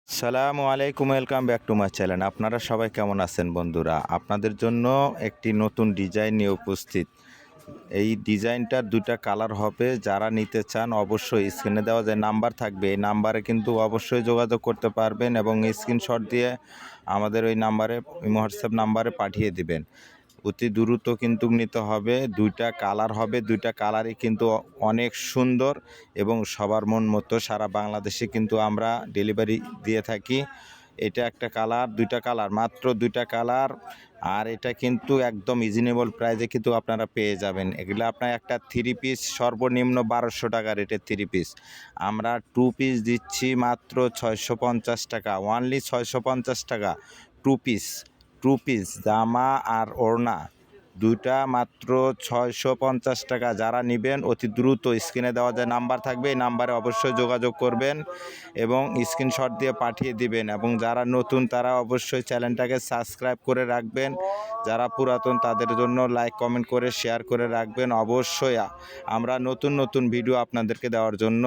সালামু আলাইকুম, welcome back to my channel. আপনারা সবাই কেমন আছেন বন্ধুরা? আপনাদের জন্য একটি নতুন ডিজাইন নিয়ে উপস্থিত। এই ডিজাইনটার দুইটা কালার হবে। যারা নিতে চান অবশ্যই স্ক্রিনে দেওয়া যে নাম্বার থাকবে এই নাম্বারে কিন্তু অবশ্যই যোগাযোগ করতে পারবেন এবং স্ক্রিনশট দিয়ে আমাদের ওই নাম্বারে হোয়াটসঅ্যাপ নাম্বারে পাঠিয়ে দিবেন। অতি দ্রুত কিন্তু নিতে হবে। দুইটা কালার হবে, দুইটা কালারই কিন্তু অনেক সুন্দর এবং সবার মন মতো সারা বাংলাদেশে কিন্তু আমরা ডেলিভারি দিয়ে থাকি। এটা একটা কালার, দুইটা কালার, মাত্র দুইটা কালার। আর এটা কিন্তু একদম রিজনেবল প্রাইসে কিন্তু আপনারা পেয়ে যাবেন। এগুলো আপনার একটা থ্রি পিস সর্বনিম্ন 1200 টাকা রেটের থ্রি পিস। আমরা টু পিস দিচ্ছি মাত্র 650 টাকা, অনলি 650 টাকা টু পিস। টু পিস জামা আর ওড়না দুইটা মাত্র 650 টাকা। যারা নেবেন অতি দ্রুত স্ক্রিনে দেওয়া যে নাম্বার থাকবে এই নাম্বারে অবশ্যই যোগাযোগ করবেন এবং স্ক্রিনশট দিয়ে পাঠিয়ে দিবেন। এবং যারা নতুন তারা অবশ্যই চ্যানেলটাকে সাবস্ক্রাইব করে রাখবেন। যারা পুরাতন তাদের জন্য লাইক কমেন্ট করে শেয়ার করে রাখবেন। অবশ্যই আমরা নতুন নতুন ভিডিও আপনাদেরকে দেওয়ার জন্য